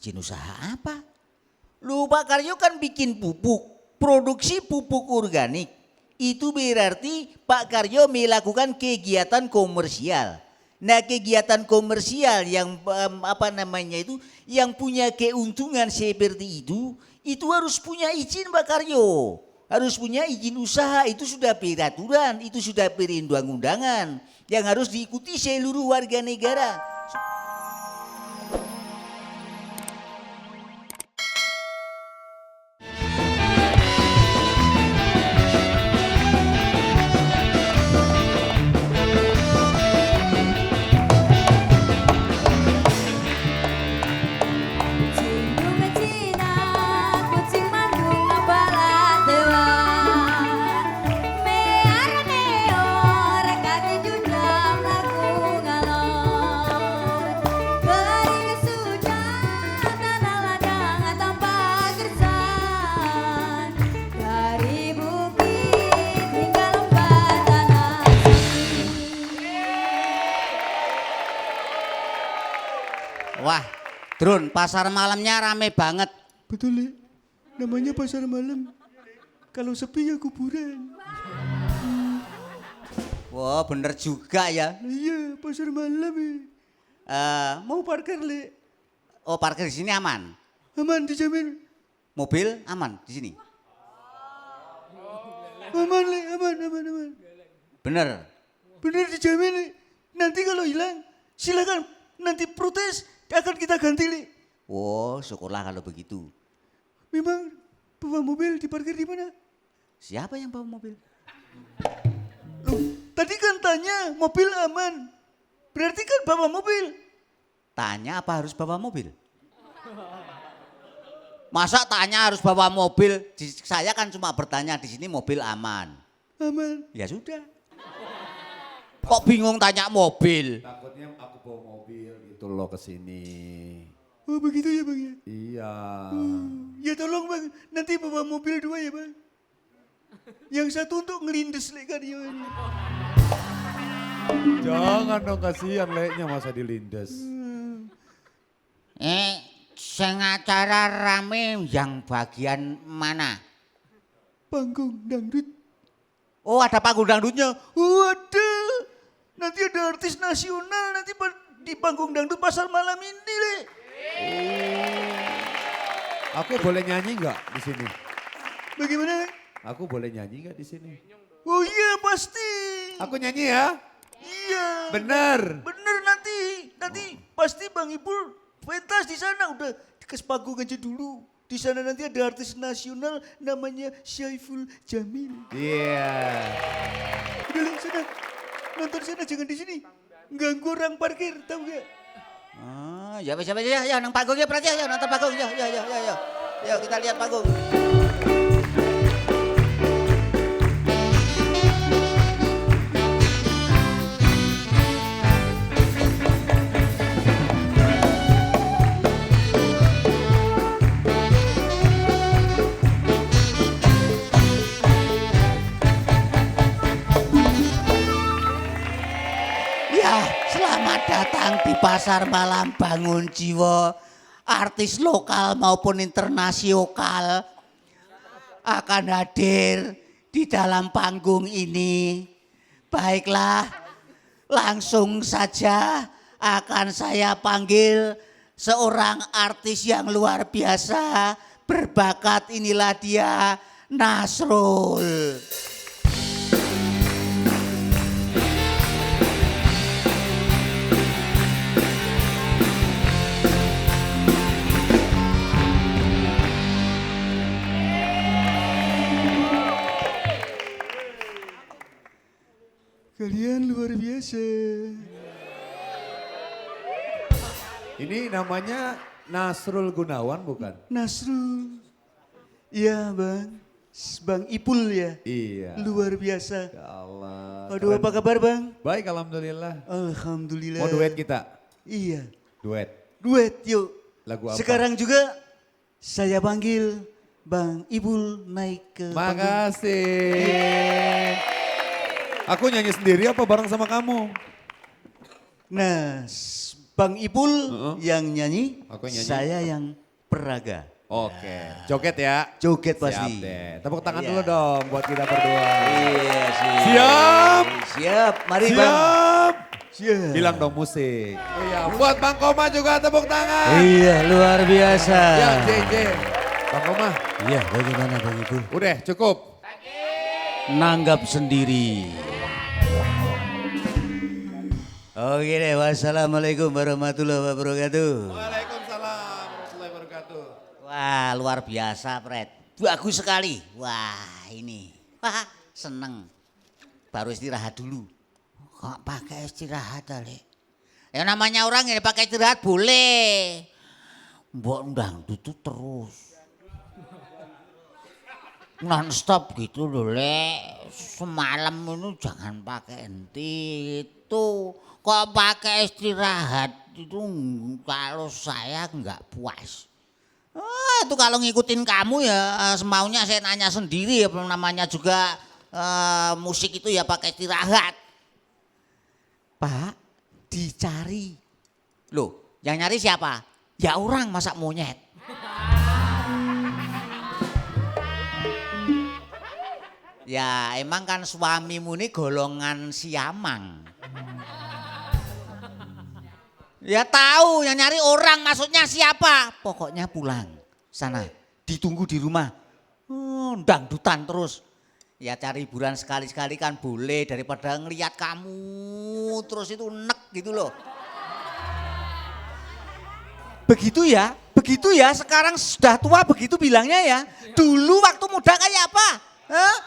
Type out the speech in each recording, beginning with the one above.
Izin usaha apa? Lu Pak Karyo kan bikin pupuk, produksi pupuk organik. Itu berarti Pak Karyo melakukan kegiatan komersial. Nah, kegiatan komersial yang yang punya keuntungan seperti itu harus punya izin Pak Karyo. Harus punya izin usaha, itu sudah peraturan, itu sudah perundang-undangan yang harus diikuti seluruh warga negara. Wah, Drun, pasar malamnya rame banget. Betul ya, namanya pasar malam. Kalau sepi ya kuburan. Wah, bener juga ya. Iya, pasar malam ya. Mau parkir le? Oh, parkir di sini aman. Aman dijamin. Mobil aman di sini. Aman le, aman. Bener. Bener dijamin le. Nanti kalau hilang, silakan nanti protes akan kita ganti le. Oh, syukurlah kalau begitu. Memang bawa mobil diparkir di mana? Siapa yang bawa mobil? Loh, tadi kan tanya mobil aman. Berarti kan bawa mobil. Tanya apa harus bawa mobil? Masa tanya harus bawa mobil? Saya kan cuma bertanya di sini mobil aman. Aman. Ya sudah. Kok bingung tanya mobil? Takutnya aku bawa mobil gitu loh ke sini. Oh begitu ya bang ya? Iya. Ya tolong bang, nanti bawa mobil 2 ya bang. Yang satu untuk ngelindes le kan ya. Jangan dong, kasihan leknya masa dilindes. Sing acara rame yang bagian mana? Panggung dangdut. Oh, ada panggung dangdutnya. Oh ada. Nanti ada artis nasional nanti di panggung dangdut pasar malam ini le. Aku boleh nyanyi nggak di sini? Bagaimana? Aku boleh nyanyi nggak di sini? Oh iya pasti. Aku nyanyi ya? Iya. Bener. Bener nanti pasti Bang Ipul pentas di sana udah ke panggung aja dulu. Di sana nanti ada artis nasional namanya Syaiful Jamil. Iya. Udah lihat sana, nonton sana jangan di sini. Ganggu orang parkir, tahu gak? Ah, ya nang panggung ya berarti ya nonton panggung ya. Yuk kita lihat panggung. Ya, selamat datang di Pasar Malam Bangun Jiwa. Artis lokal maupun internasional akan hadir di dalam panggung ini. Baiklah, langsung saja akan saya panggil seorang artis yang luar biasa, berbakat. Inilah dia, Nasrul. Kalian luar biasa. Ini namanya Nasrul Gunawan bukan? Nasrul. Iya bang, Bang Ipul ya. Iya. Luar biasa. Ya Allah. Aduh keren. apa kabar bang? Baik, alhamdulillah. Alhamdulillah. Mau duet kita? Iya. Duet. Duet yuk. Lagu apa? Sekarang juga saya panggil Bang Ipul naik ke panggung. Makasih. Aku nyanyi sendiri apa bareng sama kamu? Nah, Bang Ipul yang nyanyi, Aku yang nyanyi. saya yang peraga. Oke, joget ya. Joget Siap pasti. deh. Tepuk tangan Iya. dulu dong buat kita berdua. Iya sih. Siap. Siap, mari Bang. Siap. Siap. Bilang dong musik. Oh iya, buat Bang Koma juga tepuk tangan. Iya, luar biasa. Ya, JJ. Bang Koma, Iya, bagaimana Bang Ipul? udah cukup. Nanggap sendiri. Oke deh, wassalamualaikum warahmatullahi wabarakatuh. Waalaikumsalam warahmatullahi wabarakatuh. Wah, luar biasa, Fred. Bagus sekali. Wah, ini. Wah, seneng. Baru istirahat dulu. Kok pakai istirahat, Ale? Ya namanya orang ini pakai istirahat boleh. Mbok dangdut itu terus. Non-stop gitu loh, Le. Semalam ini jangan pakai henti itu. Kok pakai istirahat itu kalau saya nggak puas. Itu kalau ngikutin kamu ya semaunya saya nanya sendiri ya namanya juga musik itu ya pakai istirahat. Pak, dicari. Loh, yang nyari siapa? Ya orang masak monyet. Ya emang kan suamimu ini golongan siamang. Ya tahu yang nyari orang maksudnya siapa? Pokoknya pulang sana ditunggu di rumah. Dangdutan terus. Ya cari hiburan sekali-sekali kan boleh daripada ngelihat kamu terus itu enek gitu loh. Begitu ya sekarang sudah tua begitu bilangnya ya. Dulu waktu muda kayak apa? Hah?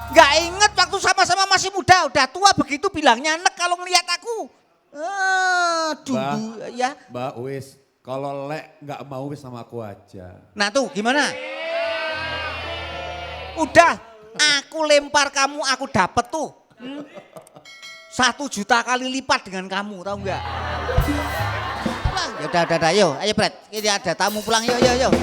Gak inget waktu sama-sama masih muda, udah tua begitu bilangnya enek kalau ngelihat aku. Dulu ya. Mbak wis, kalau Lek nggak mau wis sama aku aja. Nah tuh gimana? Udah, aku lempar kamu, aku dapet tuh. 1 juta kali lipat dengan kamu, tahu nggak? Ya udah, yuk, ayo Fred, ini ada tamu pulang, yuk.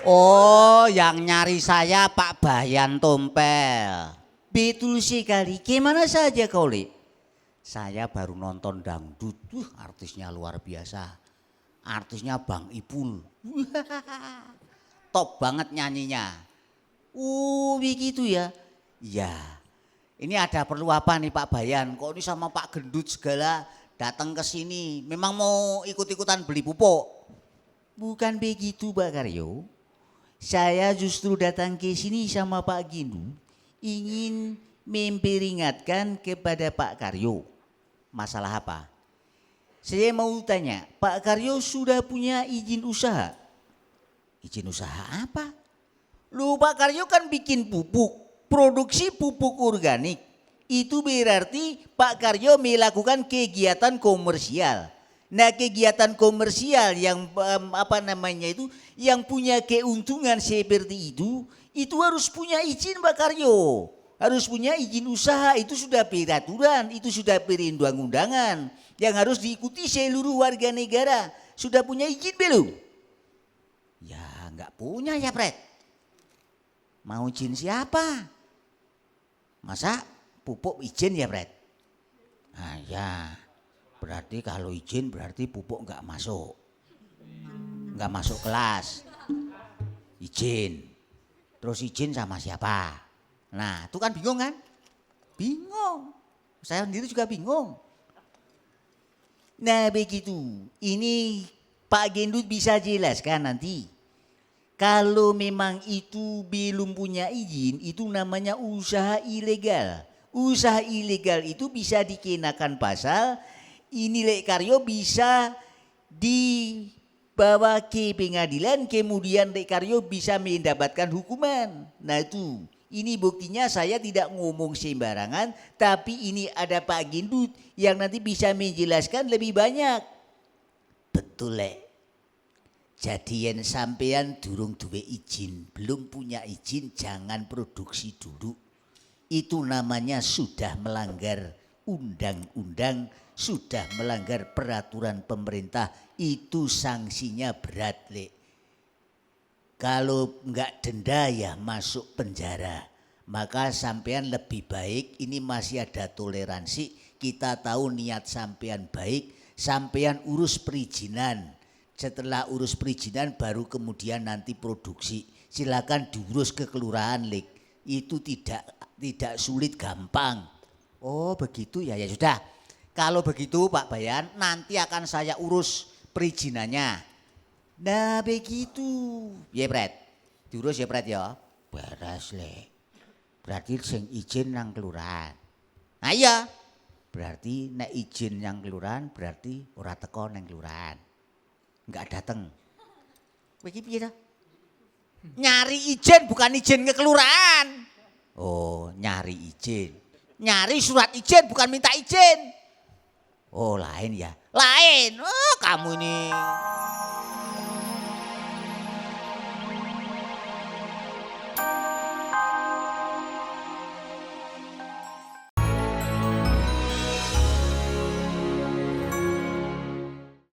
Oh, yang nyari saya Pak Bayan Tompel. Betul sekali. Gimana saja kau, Le? Saya baru nonton dangdut. Artisnya luar biasa. Artisnya Bang Ipul. Top banget nyanyinya. Begitu ya. Ya. Ini ada perlu apa nih Pak Bayan? Kok ini sama Pak Gendut segala datang ke sini. Memang mau ikut-ikutan beli pupuk? Bukan begitu Pak Karyo. Saya justru datang ke sini sama Pak Gindu ingin memperingatkan kepada Pak Karyo. Masalah apa? Saya mau tanya, Pak Karyo sudah punya izin usaha? Izin usaha apa? Lu Pak Karyo kan bikin pupuk, produksi pupuk organik. Itu berarti Pak Karyo melakukan kegiatan komersial. Nah kegiatan komersial yang yang punya keuntungan seperti itu harus punya izin Pak Karyo. Harus punya izin usaha, itu sudah peraturan, itu sudah perundang-undangan. Yang harus diikuti seluruh warga negara. Sudah punya izin belum? Ya nggak punya ya Fred. Mau izin siapa? Masa pupuk izin ya Fred? Nah ya. Berarti kalau izin berarti pupuk nggak masuk. nggak masuk kelas. Izin. Terus izin sama siapa? Nah, itu kan bingung kan? Bingung. Saya sendiri juga bingung. Nah, begitu. Ini Pak Gendut bisa jelaskan nanti. Kalau memang itu belum punya izin, itu namanya usaha ilegal. Usaha ilegal itu bisa dikenakan pasal, ini Lek Karyo bisa dibawa ke pengadilan, kemudian Lek Karyo bisa mendapatkan hukuman. Nah itu, ini buktinya saya tidak ngomong sembarangan, tapi ini ada Pak Gendut yang nanti bisa menjelaskan lebih banyak. Betul Lek. Jadi yang sampean durung duwe izin, belum punya izin, jangan produksi dulu. Itu namanya sudah melanggar undang-undang, sudah melanggar peraturan pemerintah. Itu sanksinya berat, Lek. Kalau enggak denda ya masuk penjara. Maka sampean lebih baik, ini masih ada toleransi. Kita tahu niat sampean baik, sampean urus perizinan. Setelah urus perizinan baru kemudian nanti produksi. Silakan diurus ke kelurahan, Lek. Itu tidak sulit, gampang. Oh begitu ya, ya sudah. Kalau begitu Pak Bayan, nanti akan saya urus perizinannya. Nah begitu. Ya Bret, diurus ya Bret ya. Beres Lek. Berarti sing izin nang kelurahan. Nah iya. Berarti nek izin yang kelurahan berarti ora teko nang kelurahan. Enggak dateng. Kowe iki piye ta? Nyari izin bukan izin ke kelurahan. Oh, nyari izin. Nyari surat izin bukan minta izin. Oh, lain ya. Lain. Oh, kamu ini